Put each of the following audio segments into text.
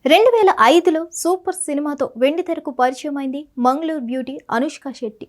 2005లో super సినిమాతో వెండితెరకు పరిచయమైంది Mangaluru beauty Anushka Shetty.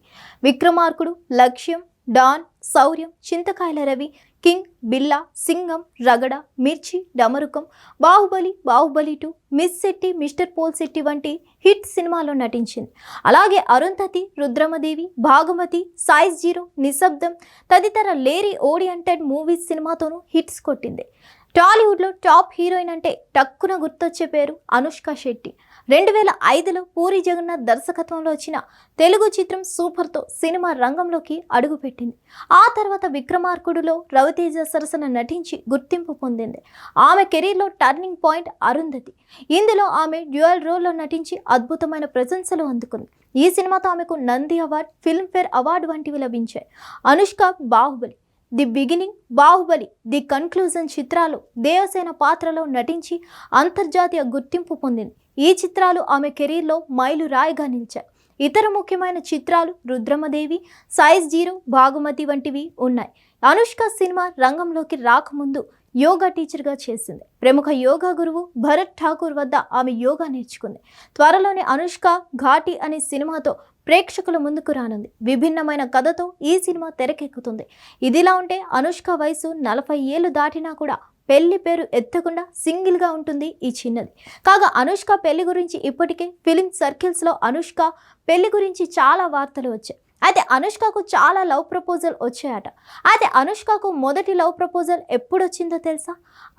విక్రమార్కుడు, లక్ష్యం, don, శౌర్యం, చింతకాయల రవి, కింగ్, బిల్లా, Singam, Ragada, Mirchi, Damarukam, Baahubali, Baahubali 2, miss Shetty, mister Polishetty వంటి హిట్ సినిమాలో నటించింది. అలాగే అరుంధతి, రుద్రమదేవి, భాగమతి, సైజ్ 0, నిశ్శబ్దం తదితర లేరీ ఓరియంటెడ్ మూవీస్ సినిమాతోనూ హిట్స్ కొట్టింది. టాలీవుడ్లో టాప్ హీరోయిన్ అంటే టక్కున గుర్తొచ్చే పేరు అనుష్క శెట్టి. 2005లో పూరి జగన్నాథ్ దర్శకత్వంలో వచ్చిన తెలుగు చిత్రం సూపర్తో సినిమా రంగంలోకి అడుగుపెట్టింది. ఆ తర్వాత విక్రమార్కుడులో రవితేజ సరసన నటించి గుర్తింపు పొందింది. ఆమె కెరీర్లో టర్నింగ్ పాయింట్ అరుంధతి. ఇందులో ఆమె డ్యూయల్ రోల్లో నటించి అద్భుతమైన ప్రశంసలు అందుకుంది. ఈ సినిమాతో ఆమెకు నంది అవార్డు, ఫిల్మ్ఫేర్ అవార్డు వంటివి లభించాయి. Anushka Baahubali, the beginning, Baahubali, the conclusion చిత్రాలు దేవసేన పాత్రలో నటించి అంతర్జాతీయ గుర్తింపు పొందింది. ఈ చిత్రాలు ఆమె కెరీర్లో మైలురాయిగా నిలిచాయి. ఇతర ముఖ్యమైన చిత్రాలు రుద్రమదేవి, సైజ్ 0, భాగమతి వంటివి ఉన్నాయి. అనుష్క సినిమా రంగంలోకి రాకముందు యోగా టీచర్గా చేసింది. ప్రముఖ యోగా గురువు భరత్ ఠాకూర్ వద్ద ఆమె యోగా నేర్చుకుంది. త్వరలోనే అనుష్క ఘాటి అనే సినిమాతో ప్రేక్షకుల ముందుకు రానుంది. విభిన్నమైన కథతో ఈ సినిమా తెరకెక్కుతుంది. ఇదిలా ఉంటే అనుష్క వయసు 40 ఏళ్లు దాటినా కూడా పెళ్లి పేరు ఎత్తకుండా సింగిల్గా ఉంటుంది ఈ చిన్నది. కాగా అనుష్క పెళ్లి గురించి ఇప్పటికే ఫిలిం సర్కిల్స్లో అనుష్క పెళ్లి గురించి చాలా వార్తలు వచ్చాయి. అయితే అనుష్కకు చాలా లవ్ ప్రపోజల్ వచ్చాయట. అయితే అనుష్కకు మొదటి లవ్ ప్రపోజల్ ఎప్పుడు వచ్చిందో తెలుసా?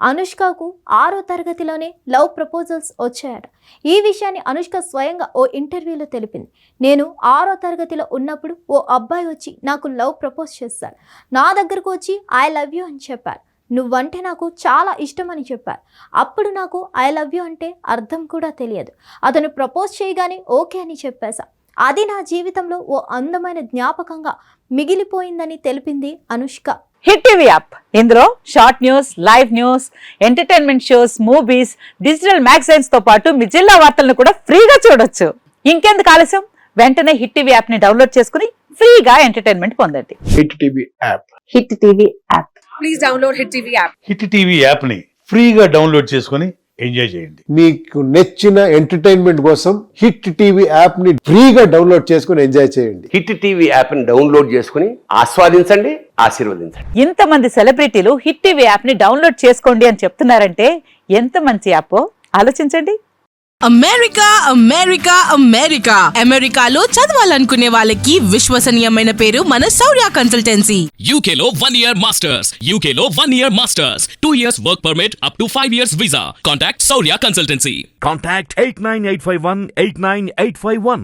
అనుష్కకు 6వ తరగతిలోనే లవ్ ప్రపోజల్స్ వచ్చాయట. ఈ విషయాన్ని అనుష్క స్వయంగా ఓ ఇంటర్వ్యూలో తెలిపింది. నేను 6వ తరగతిలో ఉన్నప్పుడు ఓ అబ్బాయి వచ్చి నాకు లవ్ ప్రపోజ్ చేశాడు. నా దగ్గరకు వచ్చి ఐ లవ్ యూ అని చెప్పారు. నువ్వంటే నాకు చాలా ఇష్టం అని చెప్పారు. అప్పుడు నాకు ఐ లవ్ యూ అంటే అర్థం కూడా తెలియదు. అతను ప్రపోజ్ చేయగానే ఓకే అని చెప్పేశా. అది నా జీవితంలో ఓ అందమైన జ్ఞాపకంగా మిగిలిపోయిందని తెలిపింది అనుష్క. హిట్ టీవీ యాప్, ఇందులో short news, live news, entertainment shows, movies, digital magazines తో పాటు మీ జిల్లా వార్తలను కూడా ఫ్రీగా చూడొచ్చు. ఇంకెందుకు ఆలస్యం, వెంటనే హిట్ టీవీ యాప్ ని డౌన్లోడ్ చేసుకుని ఫ్రీగా ఎంటర్టైన్మెంట్ పొందండి. Hit TV app, hit TV app, please download hit TV app. Hit TV app ని ఫ్రీగా డౌన్లోడ్ చేసుకుని ఎంజాయ్ చేయండి. మీకు నచ్చిన ఎంటర్టైన్మెంట్ కోసం హిట్ టీవీ యాప్ ని ఫ్రీగా డౌన్లోడ్ చేసుకుని ఎంజాయ్ చేయండి. హిట్ టీవీ యాప్ ని డౌన్లోడ్ చేసుకుని ఆస్వాదించండి, ఆశీర్వదించండి. ఇంతమంది సెలబ్రిటీలు హిట్ టీవీ యాప్ ని డౌన్లోడ్ చేసుకోండి అని చెప్తున్నారంటే ఎంత మంచి యాప్ ఆలోచించండి. అమెరికా అమెరికా అమెరికా అమెరికాలో చదవాలనుకునే వాళ్ళకి విశ్వసనీయమైన పేరు మన శౌర్య కన్సల్టెన్సీ. UK లో 1 year masters, UK లో 1 year masters, 2 years work permit up to 5 years visa. Contact Saurya Consultancy. Contact 89851 89851.